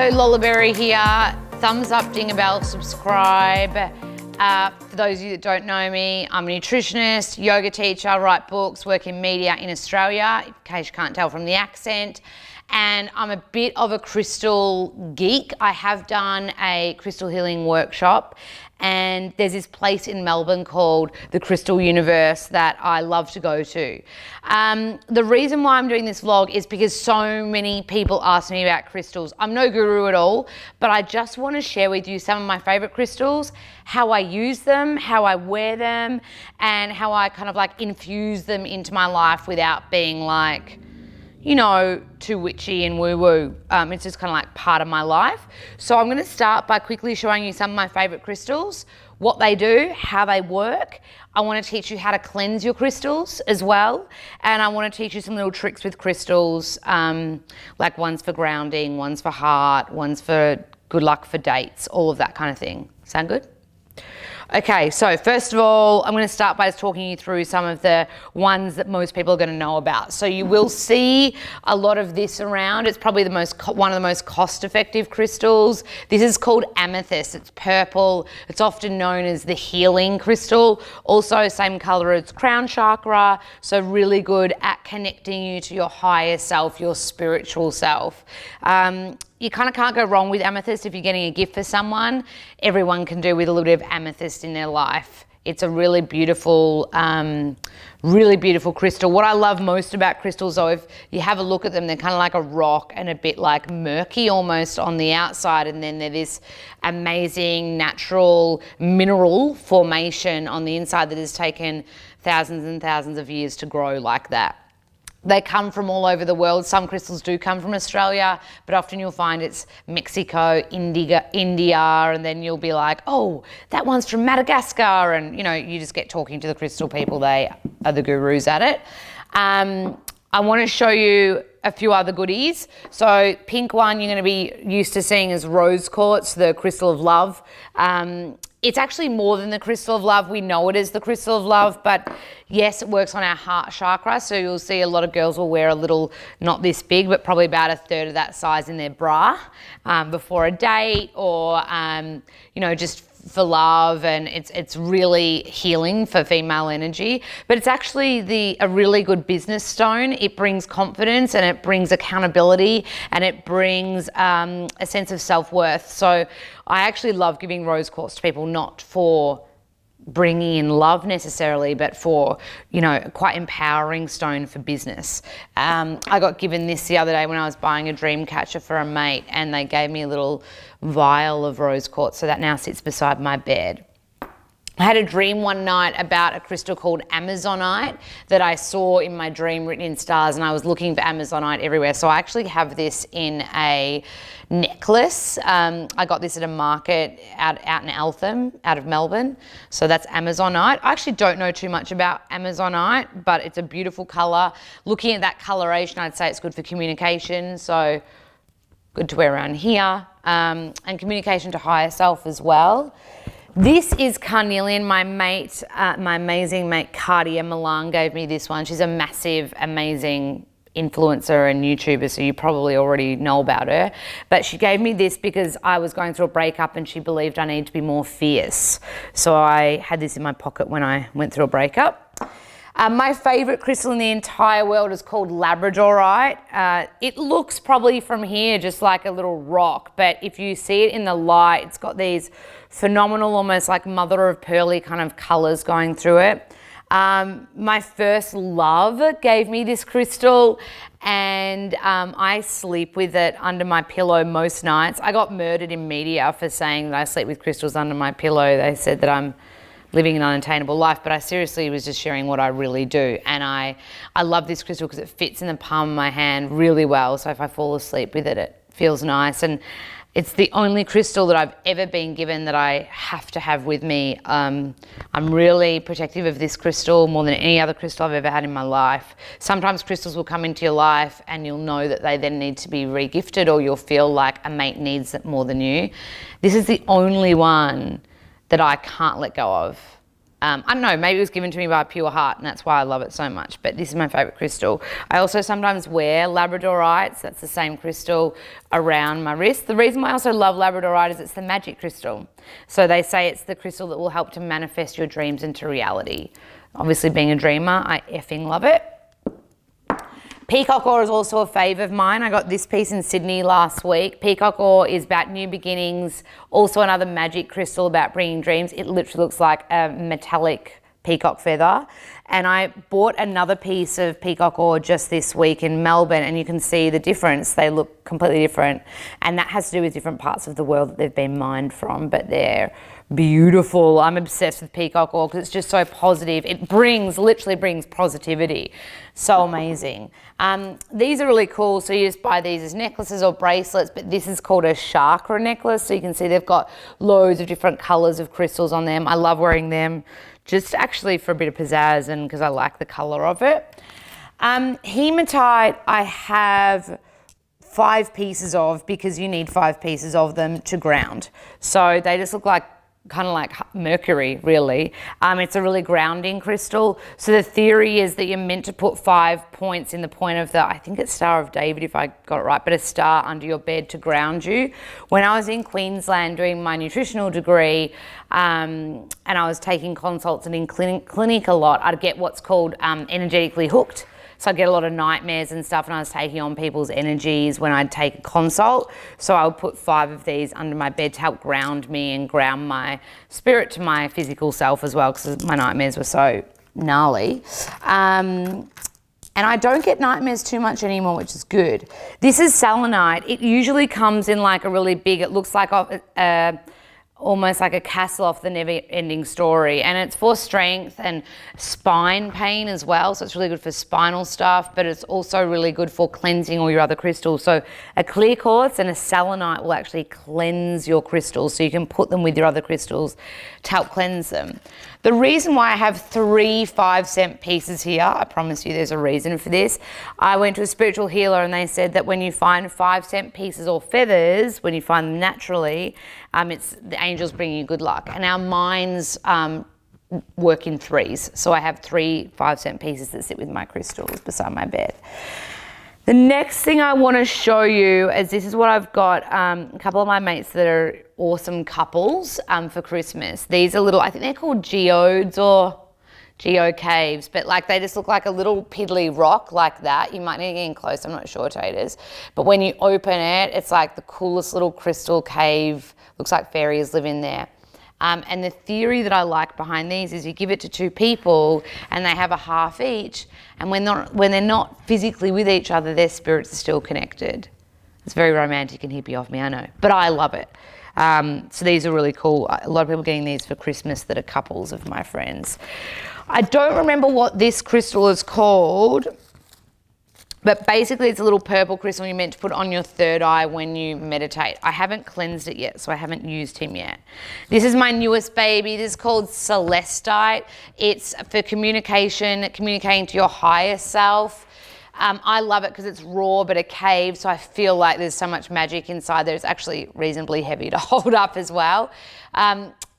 Hello, Lola here. Thumbs up, ding a bell, subscribe. For those of you that don't know me, I'm a nutritionist, yoga teacher, write books, work in media in Australia, in case you can't tell from the accent. And I'm a bit of a crystal geek. I have done a crystal healing workshop, and there's this place in Melbourne called the Crystal Universe that I love to go to. The reason why I'm doing this vlog is because so many people ask me about crystals. I'm no guru at all, but I just want to share with you some of my favorite crystals, how I use them, how I wear them, and how I kind of like infuse them into my life without being like, you know, too witchy and woo-woo. It's just kind of like part of my life. So I'm going to start by quickly showing you some of my favorite crystals, what they do, how they work. I want to teach you how to cleanse your crystals as well. And I want to teach you some little tricks with crystals, like one's for grounding, one's for heart, one's for good luck for dates, all of that kind of thing. Sound good? Okay, so first of all, I'm going to start by just talking you through some of the ones that most people are going to know about. So you will see a lot of this around. It's probably one of the most cost-effective crystals. This is called amethyst. It's purple. It's often known as the healing crystal. Also, same color as crown chakra. So really good at connecting you to your higher self, your spiritual self. You kind of can't go wrong with amethyst if you're getting a gift for someone. Everyone can do with a little bit of amethyst in their life. It's a really beautiful crystal. What I love most about crystals, though, if you have a look at them, they're kind of like a rock and a bit like murky almost on the outside, and then they're this amazing natural mineral formation on the inside that has taken thousands and thousands of years to grow like that. They come from all over the world. Some crystals do come from Australia, but often you'll find it's Mexico, India, and then you'll be like, oh, that one's from Madagascar. And, you know, you just get talking to the crystal people. They are the gurus at it. I want to show you a few other goodies. So pink one you're going to be used to seeing is rose quartz, the crystal of love. It's actually more than the crystal of love. We know it is the crystal of love, but yes, it works on our heart chakra. So you'll see a lot of girls will wear a little, not this big, but probably about a third of that size in their bra before a date, or, you know, just for love, and it's really healing for female energy. But it's actually a really good business stone. It brings confidence, and it brings accountability, and it brings a sense of self-worth. So I actually love giving rose quartz to people, not for bringing in love necessarily, but for, you know, quite empowering stone for business. I got given this the other day when I was buying a dream catcher for a mate, and they gave me a little vial of rose quartz, so that now sits beside my bed. I had a dream one night about a crystal called Amazonite that I saw in my dream written in stars, and I was looking for Amazonite everywhere. So I actually have this in a necklace. I got this at a market out in Eltham, out of Melbourne. So that's Amazonite. I actually don't know too much about Amazonite, but it's a beautiful color. Looking at that coloration, I'd say it's good for communication. So good to wear around here, and communication to higher self as well. This is carnelian. My mate, my amazing mate Cardia Milan gave me this one. She's a massive, amazing influencer and YouTuber, so you probably already know about her. But she gave me this because I was going through a breakup, and she believed I needed to be more fierce. So I had this in my pocket when I went through a breakup. My favorite crystal in the entire world is called Labradorite. It looks probably from here just like a little rock, but if you see it in the light, it's got these phenomenal, almost like mother of pearly kind of colors going through it. My first love gave me this crystal, and I sleep with it under my pillow most nights. I got murdered in media for saying that I sleep with crystals under my pillow. They said that I'm living an unattainable life, but I seriously was just sharing what I really do. And I love this crystal because it fits in the palm of my hand really well. So if I fall asleep with it, it feels nice. And it's the only crystal that I've ever been given that I have to have with me. I'm really protective of this crystal more than any other crystal I've ever had in my life. Sometimes crystals will come into your life and you'll know that they then need to be re-gifted, or you'll feel like a mate needs it more than you. This is the only one that I can't let go of. I don't know, maybe it was given to me by a pure heart and that's why I love it so much, but this is my favorite crystal. I also sometimes wear labradorite, so that's the same crystal around my wrist. The reason why I also love labradorite is it's the magic crystal. So they say it's the crystal that will help to manifest your dreams into reality. Obviously being a dreamer, I effing love it. Peacock ore is also a fave of mine. I got this piece in Sydney last week. Peacock ore is about new beginnings. Also another magic crystal about bringing dreams. It literally looks like a metallic peacock feather. And I bought another piece of peacock ore just this week in Melbourne, and you can see the difference. They look completely different. And that has to do with different parts of the world that they've been mined from, but they're beautiful. I'm obsessed with peacock ore because it's just so positive. It literally brings positivity. So amazing. These are really cool. So you just buy these as necklaces or bracelets, but this is called a chakra necklace. So you can see they've got loads of different colors of crystals on them. I love wearing them just actually for a bit of pizzazz and because I like the color of it. Hematite, I have 5 pieces of because you need 5 pieces of them to ground. So they just look like kind of like mercury, really. It's a really grounding crystal. So the theory is that you're meant to put 5 points in the point of the, I think it's Star of David if I got it right, but a star under your bed to ground you. When I was in Queensland doing my nutritional degree, and I was taking consults and in clinic a lot, I'd get what's called energetically hooked. So I'd get a lot of nightmares and stuff, and I was taking on people's energies when I'd take a consult. So I would put 5 of these under my bed to help ground me and ground my spirit to my physical self as well, because my nightmares were so gnarly. And I don't get nightmares too much anymore, which is good. This is selenite. It usually comes in like a really big, it looks like almost like a castle off the never-ending story, and it's for strength and spine pain as well, so it's really good for spinal stuff, but it's also really good for cleansing all your other crystals. So a clear quartz and a selenite will actually cleanse your crystals, so you can put them with your other crystals to help cleanse them. The reason why I have 3 5-cent pieces here, I promise you there's a reason for this. I went to a spiritual healer and they said that when you find 5-cent pieces or feathers, when you find them naturally, it's the angels bringing you good luck. And our minds work in 3s. So I have 3 5-cent pieces that sit with my crystals beside my bed. The next thing I want to show you is this is what I've got. A couple of my mates that are awesome couples for Christmas. These are little, I think they're called geodes or geocaves, but like they just look like a little piddly rock like that. You might need to get in close, I'm not sure, taters. But when you open it, it's like the coolest little crystal cave. Looks like fairies live in there. And the theory that I like behind these is you give it to 2 people and they have a half each, and when they're not physically with each other, their spirits are still connected. It's very romantic and hippie of me, I know, but I love it. So these are really cool. A lot of people are getting these for Christmas that are couples of my friends. I don't remember what this crystal is called, but basically it's a little purple crystal you're meant to put on your 3rd eye when you meditate. I haven't cleansed it yet, so I haven't used him yet. This is my newest baby. This is called Celestite. It's for communication, communicating to your higher self. I love it because it's raw but a cave, so I feel like there's so much magic inside there. It's actually reasonably heavy to hold up as well.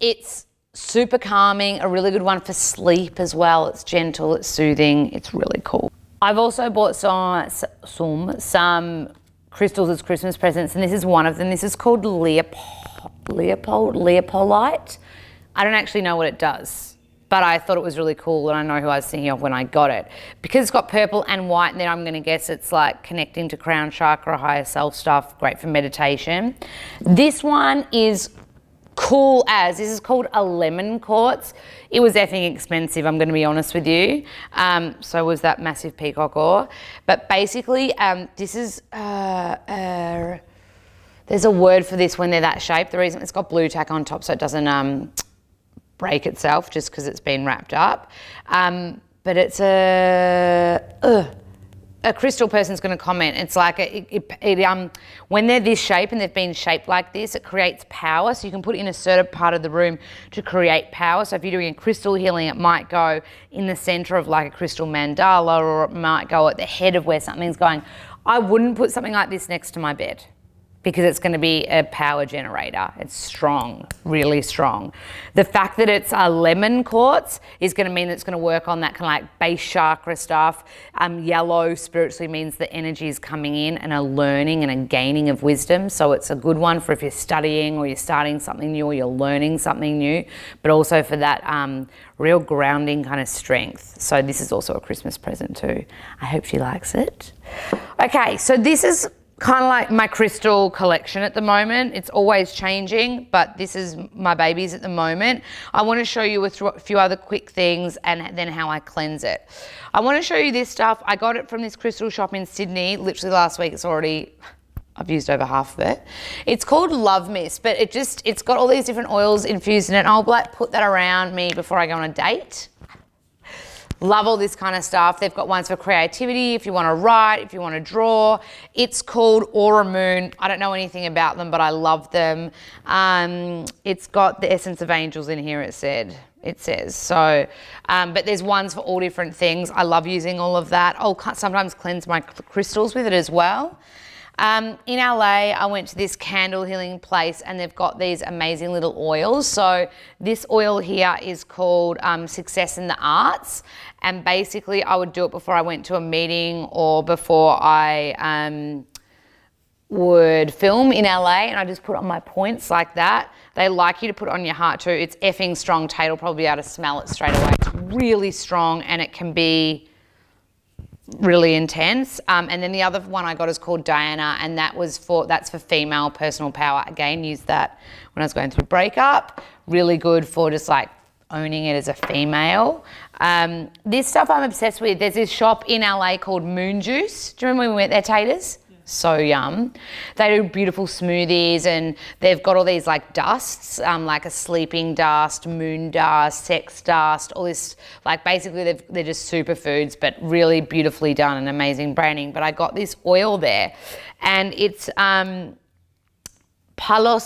It's super calming, a really good one for sleep as well. It's gentle, it's soothing, it's really cool. I've also bought some crystals as Christmas presents, and this is one of them. This is called Leopolite. I don't actually know what it does, but I thought it was really cool, and I know who I was thinking of when I got it. Because it's got purple and white in there, I'm going to guess it's like connecting to crown chakra, higher self stuff, great for meditation. This one is cool as, this is called a lemon quartz. It was effing expensive, I'm going to be honest with you. So was that massive peacock ore. But basically, this is, there's a word for this when they're that shape. The reason it's got blue tack on top so it doesn't break itself just because it's been wrapped up. But it's a crystal person's going to comment. It's like when they're this shape and they've been shaped like this, it creates power. So you can put it in a certain part of the room to create power. So if you're doing a crystal healing, it might go in the center of like a crystal mandala, or it might go at the head of where something's going. I wouldn't put something like this next to my bed. because it's going to be a power generator. It's strong, really strong. The fact that it's a lemon quartz is going to mean that it's going to work on that kind of like base chakra stuff. Yellow spiritually means the energy is coming in and a learning and a gaining of wisdom. So it's a good one for if you're studying or you're starting something new or you're learning something new, but also for that real grounding kind of strength. So this is also a Christmas present too. I hope she likes it. Okay, so this is kind of like my crystal collection at the moment. It's always changing, but this is my babies at the moment. I want to show you a few other quick things and then how I cleanse it. I want to show you this stuff. I got it from this crystal shop in Sydney, literally last week. I've used over half of it. It's called Love Mist, but it's got all these different oils infused in it. And I'll like put that around me before I go on a date. Love all this kind of stuff. They've got ones for creativity, if you want to write, if you want to draw. It's called Aura Moon. I don't know anything about them, but I love them. It's got the essence of angels in here, it says. So, but there's ones for all different things. I love using all of that. I'll sometimes cleanse my crystals with it as well. In LA, I went to this candle healing place and they've got these amazing little oils. So this oil here is called Success in the Arts. And basically I would do it before I went to a meeting or before I would film in LA, and I just put on my points like that. They like you to put it on your heart too. It's effing strong. Tate will probably be able to smell it straight away. It's really strong and it can be really intense. And then the other one I got is called Diana, and that's for female personal power. Again, used that when I was going through breakup. Really good for just like owning it as a female. This stuff I'm obsessed with. There's this shop in LA called Moon Juice. Do you remember when we went there, Taters? So yum. They do beautiful smoothies and they've got all these like dusts, like a sleeping dust, moon dust, sex dust, all this, like basically they're just superfoods, but really beautifully done and amazing branding. But I got this oil there and it's Palo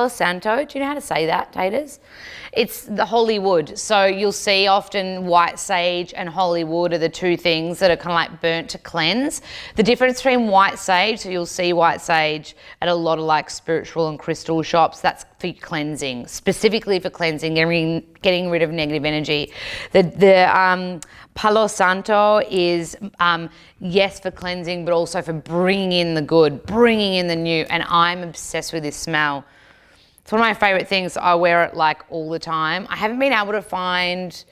Santo. Do you know how to say that, Taters? It's the holy wood. So you'll see often white sage and holy wood are the two things that are kind of like burnt to cleanse. The difference between white sage, so you'll see white sage at a lot of like spiritual and crystal shops, that's for cleansing, specifically for cleansing, getting rid of negative energy. The Palo Santo is, yes, for cleansing, but also for bringing in the good, bringing in the new, and I'm obsessed with this smell. It's one of my favorite things. I wear it like all the time. I haven't been able to find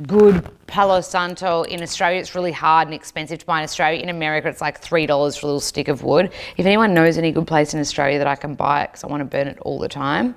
good Palo Santo in Australia. It's really hard and expensive to buy in Australia. In America, it's like $3 for a little stick of wood. If anyone knows any good place in Australia that I can buy it, because I want to burn it all the time.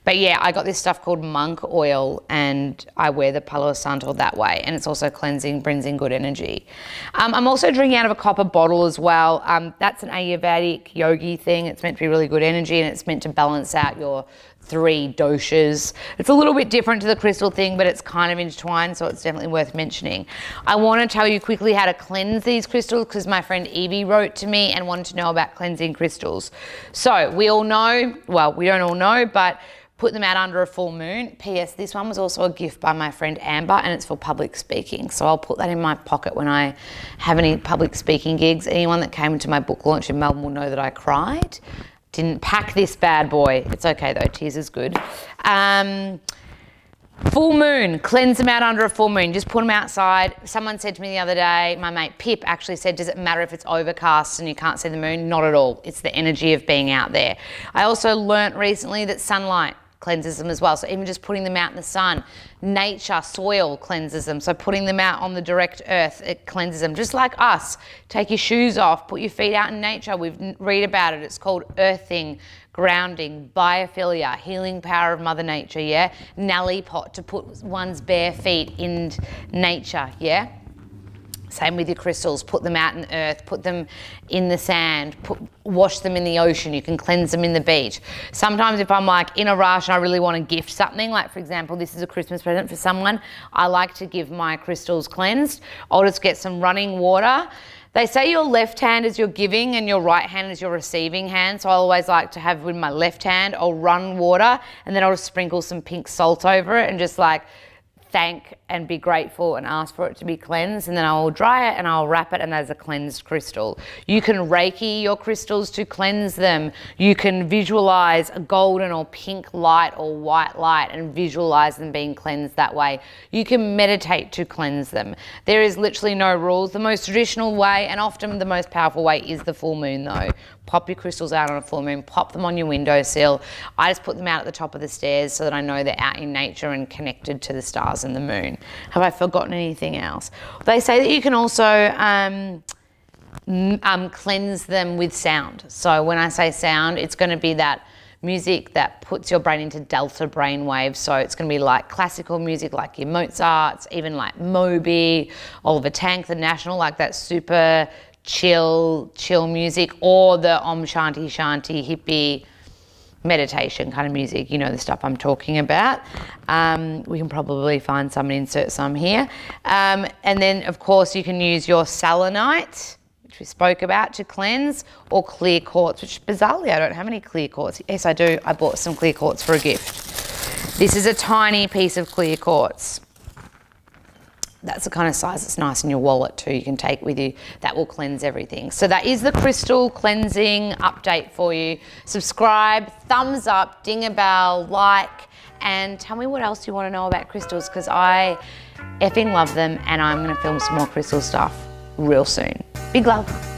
But yeah, I got this stuff called monk oil and I wear the Palo Santo that way. And it's also cleansing, brings in good energy. I'm also drinking out of a copper bottle as well. That's an Ayurvedic yogi thing. It's meant to be really good energy and it's meant to balance out your 3 doshas. It's a little bit different to the crystal thing, but it's kind of intertwined, so it's definitely worth mentioning. I want to tell you quickly how to cleanse these crystals because my friend Evie wrote to me and wanted to know about cleansing crystals. So we all know, well, we don't all know, but put them out under a full moon. P.S. This one was also a gift by my friend Amber and it's for public speaking. So I'll put that in my pocket when I have any public speaking gigs. Anyone that came to my book launch in Melbourne will know that I cried. Didn't pack this bad boy. It's okay though, tears is good. Full moon, cleanse them out under a full moon. Just put them outside. Someone said to me the other day, my mate Pip actually said, does it matter if it's overcast and you can't see the moon? Not at all. It's the energy of being out there. I also learnt recently that sunlight cleanses them as well. So even just putting them out in the sun, nature, soil cleanses them. So putting them out on the direct earth, it cleanses them. Just like us, take your shoes off, put your feet out in nature. We've read about it. It's called earthing, grounding, biophilia, healing power of Mother Nature, yeah? Nelly pot, to put one's bare feet in nature, yeah? Same with your crystals, put them out in the earth, put them in the sand, wash them in the ocean, you can cleanse them in the beach. Sometimes if I'm like in a rush and I really want to gift something, like for example, this is a Christmas present for someone, I like to give my crystals cleansed. I'll just get some running water. They say your left hand is your giving and your right hand is your receiving hand. So I always like to have with my left hand, I'll run water and then I'll just sprinkle some pink salt over it and just like thank and be grateful and ask for it to be cleansed, and then I will dry it and I'll wrap it, and there's a cleansed crystal. You can Reiki your crystals to cleanse them. You can visualize a golden or pink light or white light and visualize them being cleansed that way. You can meditate to cleanse them. There is literally no rules. The most traditional way, and often the most powerful way, is the full moon though. Pop your crystals out on a full moon, pop them on your windowsill. I just put them out at the top of the stairs so that I know they're out in nature and connected to the stars and the moon. Have I forgotten anything else? They say that you can also cleanse them with sound. So when I say sound, it's going to be that music that puts your brain into delta brain waves. So it's going to be like classical music, like your Mozarts, even like Moby, Oliver Tank, The National, like that super chill music, or the Om Shanti Shanti hippie meditation kind of music, you know, the stuff I'm talking about. We can probably find some and insert some here. And then of course you can use your selenite, which we spoke about, to cleanse, or clear quartz, which bizarrely I don't have any clear quartz. Yes, I do. I bought some clear quartz for a gift. This is a tiny piece of clear quartz. That's the kind of size that's nice in your wallet too, you can take with you. That will cleanse everything. So that is the crystal cleansing update for you. Subscribe, thumbs up, ding a bell, like, and tell me what else you want to know about crystals, because I effing love them, and I'm going to film some more crystal stuff real soon. Big love.